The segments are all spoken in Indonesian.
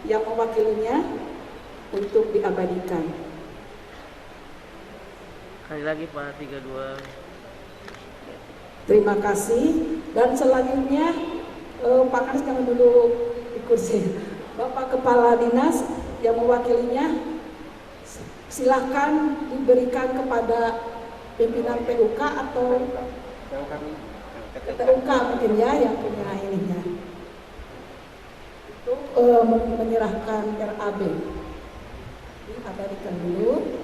yang mewakilinya untuk diabadikan. Sekali lagi Pak, 32. Terima kasih. Dan selanjutnya Pak Kades jangan dulu di kursi. Bapak Kepala Dinas yang mewakilinya silahkan diberikan kepada pimpinan PUK atau PUK mungkin ya yang punya ininya. Itu menyerahkan RAB. Diabadikan dulu.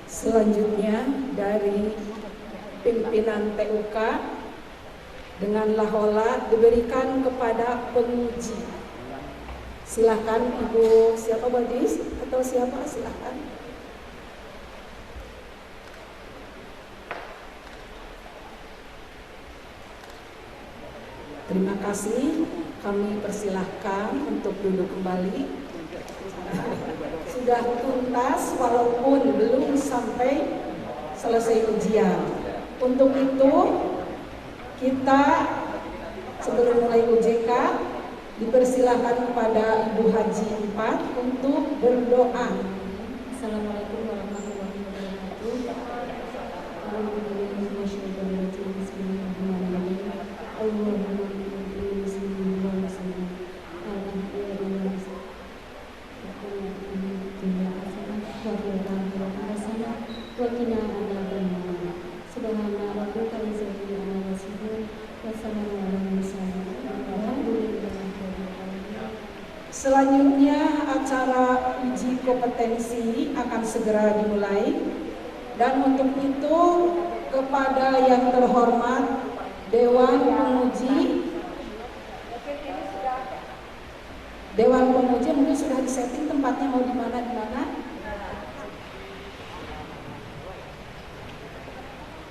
Selanjutnya dari pimpinan PUK dengan lahola diberikan kepada penguji. Silakan Ibu siapa Badis atau siapa silakan. Terima kasih. Kami persilahkan untuk duduk kembali. Sudah tuntas walaupun belum sampai selesai ujian. Untuk itu kita sebelum mulai UJK dipersilahkan kepada Ibu Haji 4 untuk berdoa. Assalamualaikum warahmatullahi wabarakatuh. Selanjutnya acara uji kompetensi akan segera dimulai, dan untuk itu kepada yang terhormat Dewan Penguji mungkin sudah disetting tempatnya mau di mana.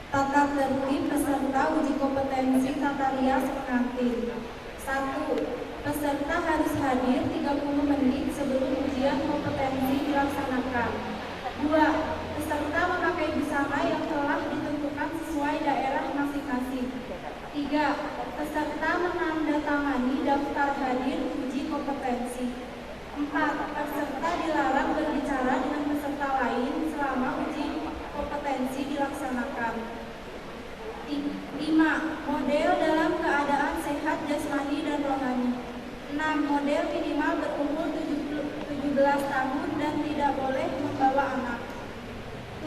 Tata tertib peserta uji kompetensi tata rias pengantin. 1. Peserta harus hadir 30 menit sebelum ujian kompetensi dilaksanakan. 2. Peserta memakai busana yang telah ditentukan sesuai daerah masing-masing. 3. Peserta menandatangani daftar hadir uji kompetensi. 4. Peserta dilarang berbicara dengan peserta lain selama uji kompetensi dilaksanakan. 5. Model dalam keadaan sehat jasmani dan rohani. 6. Model minimal berumur 17 tahun dan tidak boleh membawa anak.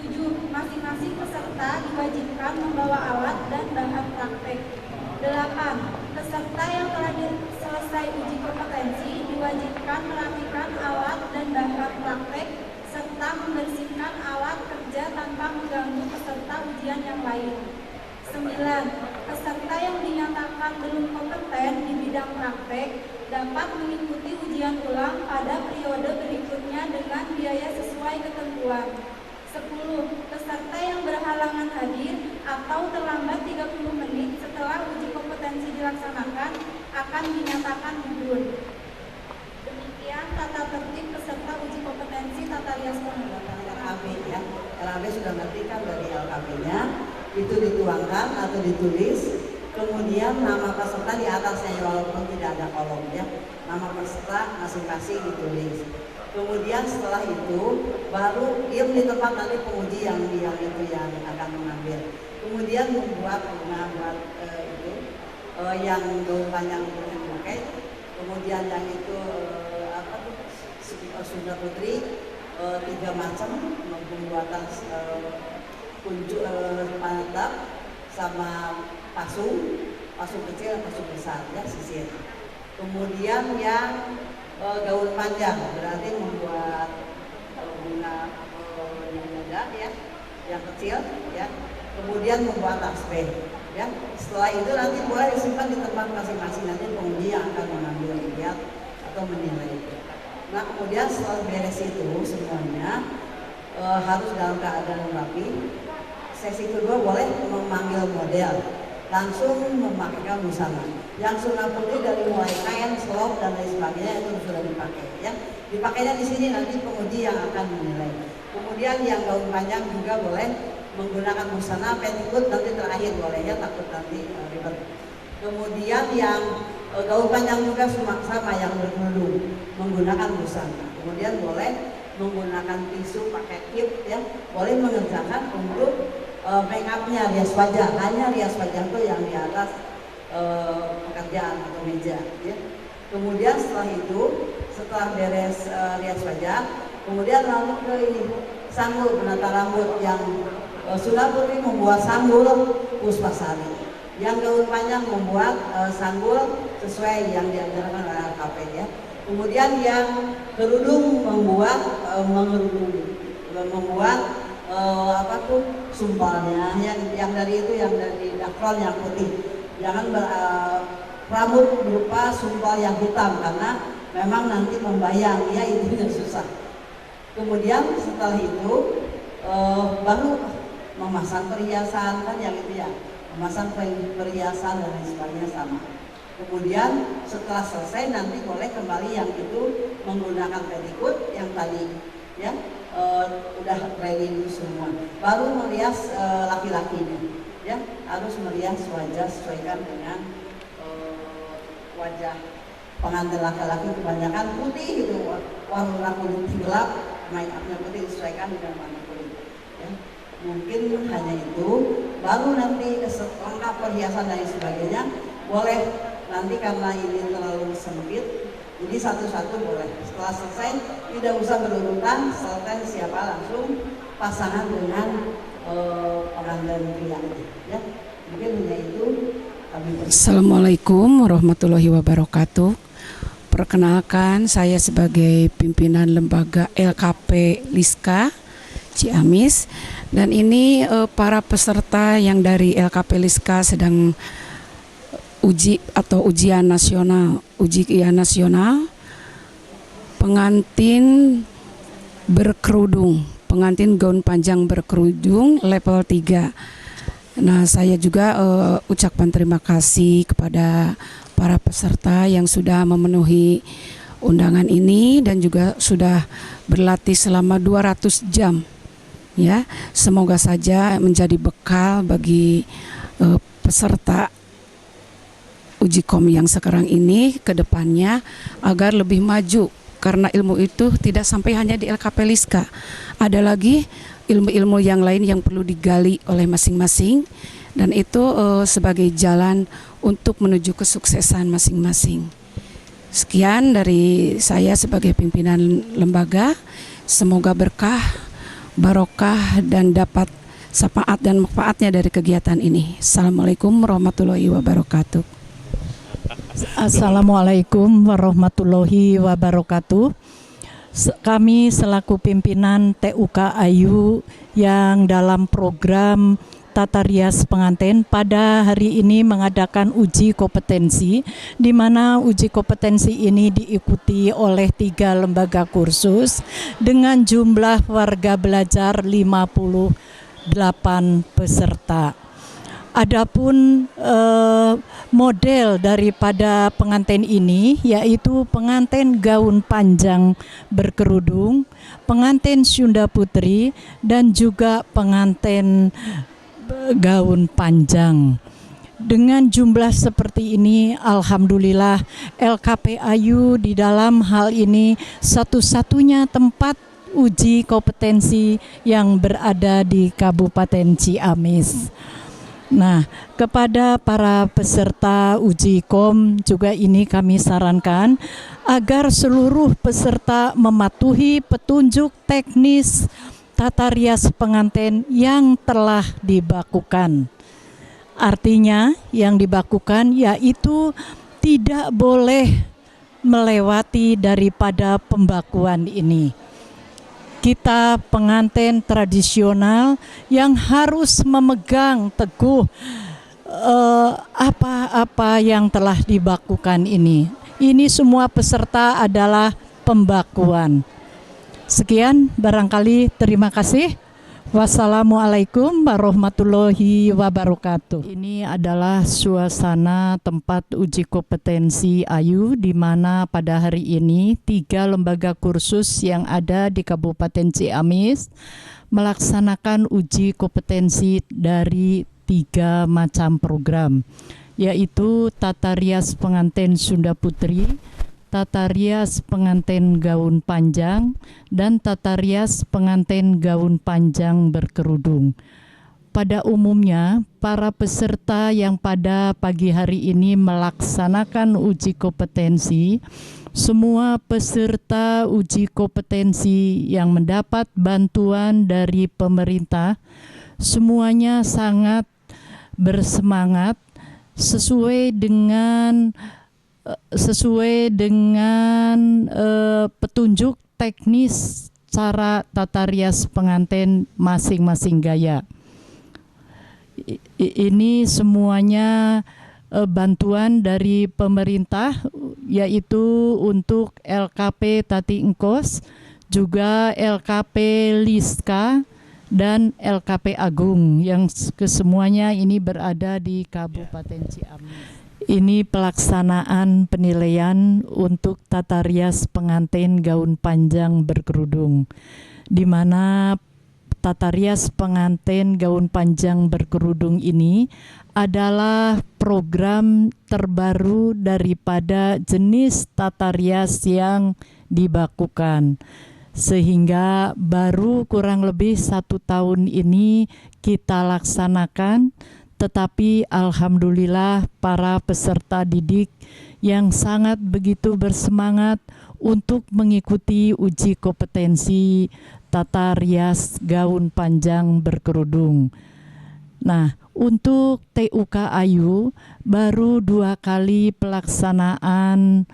7. Masing-masing peserta diwajibkan membawa alat dan bahan praktek. 8. Peserta yang telah selesai uji kompetensi diwajibkan merapikan alat dan bahan praktek serta membersihkan alat kerja tanpa mengganggu peserta ujian yang lain. 9. Peserta yang dinyatakan belum kompeten di bidang praktek dapat mengikuti ujian ulang pada periode berikutnya dengan biaya sesuai ketentuan. 10. Peserta yang berhalangan hadir atau terlambat 30 menit setelah uji kompetensi dilaksanakan akan dinyatakan gugur. Demikian tata tertib peserta uji kompetensi tata rias pengantin. LKB ya, LKB sudah ngerti kan dari LKB-nya, itu dituangkan atau ditulis, kemudian nama peserta di atasnya walaupun tidak ada kolomnya, nama peserta masing-masing ditulis. Kemudian setelah itu baru dia di tempat nanti penguji yang akan mengambil. Kemudian membuat yang daun panjang yang pakai. Kemudian yang itu Sunda Putri 3 macam pembuatan kuncup pantat sama pasung kecil, pasung besar ya sisir. Kemudian yang gaun panjang berarti membuat bunga yang ya, yang kecil ya. Kemudian membuat tasbih ya. Setelah itu nanti boleh disimpan di tempat masing-masing, nanti penguji yang akan mengambil lihat atau menilai. Nah kemudian setelah beres itu semuanya harus dalam keadaan rapi. Sesi kedua boleh memanggil model, langsung memakaikan busana. Yang sunnah putri dari mulai kain, selop dan lain sebagainya itu sudah dipakai ya. Dipakainya di sini nanti penguji yang akan menilai. Kemudian yang gaun panjang juga boleh menggunakan busana petticoat nanti terakhir boleh ya, takut nanti ribet. Kemudian yang gaun panjang juga sama yang berkerudung menggunakan busana. Kemudian boleh menggunakan tisu pakai kit ya, boleh mengerjakan untuk make upnya, rias wajah. Hanya rias wajah itu yang di atas pekerjaan atau meja ya. Kemudian setelah beres rias wajah, kemudian lalu ke ini sanggul penata rambut yang Sunda Putri membuat sanggul Puspasari. Yang gaun panjang membuat sanggul sesuai yang diajarkan oleh LKP ya. Kemudian yang kerudung membuat sumpalnya yang dari dakron yang putih. Jangan rambut berupa sumpal yang hitam karena memang nanti membayang ya, itu yang susah. Kemudian setelah itu baru memasang perhiasan kan yang itu ya, memasang perhiasan dan lain sebagainya sama. Kemudian setelah selesai nanti boleh kembali yang itu menggunakan petticoat yang tadi ya udah ready semua. Baru merias laki-lakinya ya, harus merias wajah sesuaikan dengan wajah pengantin laki-laki, kebanyakan putih gitu, warna kulit gelap, make upnya putih disesuaikan dengan warna kulit ya. Mungkin hanya itu, baru nanti lengkap perhiasan dan sebagainya boleh. Nanti karena ini terlalu sempit, jadi satu-satu boleh. Setelah selesai tidak usah berurutan, selesai siapa langsung pasangan dengan pengantin pria ya. Mungkin hanya itu. Assalamualaikum warahmatullahi wabarakatuh. Perkenalkan, saya sebagai pimpinan lembaga LKP Liska Ciamis, dan ini para peserta yang dari LKP Liska sedang ujian nasional pengantin berkerudung, pengantin gaun panjang berkerudung level 3. Nah, saya juga ucapkan terima kasih kepada para peserta yang sudah memenuhi undangan ini dan juga sudah berlatih selama 200 jam ya. Semoga saja menjadi bekal bagi peserta uji kom yang sekarang ini ke depannya agar lebih maju, karena ilmu itu tidak sampai hanya di LKP Liska. Ada lagi ilmu-ilmu yang lain yang perlu digali oleh masing-masing, dan itu sebagai jalan untuk menuju kesuksesan masing-masing. Sekian dari saya sebagai pimpinan lembaga. Semoga berkah, barokah, dan dapat syafaat dan manfaatnya dari kegiatan ini. Assalamualaikum warahmatullahi wabarakatuh. Assalamualaikum warahmatullahi wabarakatuh. Kami selaku pimpinan TUK Ayu yang dalam program Tata Rias Pengantin pada hari ini mengadakan uji kompetensi, di mana uji kompetensi ini diikuti oleh 3 lembaga kursus dengan jumlah warga belajar 58 peserta. Adapun model daripada pengantin ini yaitu pengantin gaun panjang berkerudung, pengantin Sunda Putri, dan juga pengantin gaun panjang. Dengan jumlah seperti ini, alhamdulillah LKP Ayu di dalam hal ini satu-satunya tempat uji kompetensi yang berada di Kabupaten Ciamis. Nah, kepada para peserta uji kom juga ini kami sarankan agar seluruh peserta mematuhi petunjuk teknis tata rias pengantin yang telah dibakukan. Artinya yang dibakukan yaitu tidak boleh melewati daripada pembakuan ini. Kita pengantin tradisional yang harus memegang teguh apa-apa yang telah dibakukan ini. Ini semua peserta adalah pembakuan. Sekian barangkali, terima kasih. Wassalamualaikum warahmatullahi wabarakatuh. Ini adalah suasana tempat uji kompetensi Ayu, di mana pada hari ini 3 lembaga kursus yang ada di Kabupaten Ciamis melaksanakan uji kompetensi dari 3 macam program, yaitu Tata Rias Pengantin Sunda Putri, Tata Rias Pengantin Gaun Panjang, dan Tata Rias Pengantin Gaun Panjang Berkerudung. Pada umumnya, para peserta yang pada pagi hari ini melaksanakan uji kompetensi, semua peserta uji kompetensi yang mendapat bantuan dari pemerintah, semuanya sangat bersemangat sesuai dengan petunjuk teknis cara tata rias pengantin masing-masing gaya. Ini semuanya bantuan dari pemerintah, yaitu untuk LKP Tati Engkos, juga LKP Liska, dan LKP Agung, yang kesemuanya ini berada di Kabupaten Ciamis. Ini pelaksanaan penilaian untuk tata rias pengantin gaun panjang berkerudung, di mana tata rias pengantin gaun panjang berkerudung ini adalah program terbaru daripada jenis tata rias yang dibakukan, sehingga baru kurang lebih 1 tahun ini kita laksanakan. Tetapi alhamdulillah para peserta didik yang sangat begitu bersemangat untuk mengikuti uji kompetensi tata rias gaun panjang berkerudung. Nah, untuk TUK Ayu baru 2 kali pelaksanaan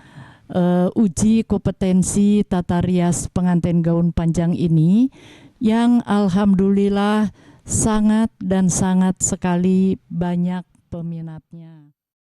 uji kompetensi tata rias pengantin gaun panjang ini, yang alhamdulillah sangat dan sangat sekali banyak peminatnya.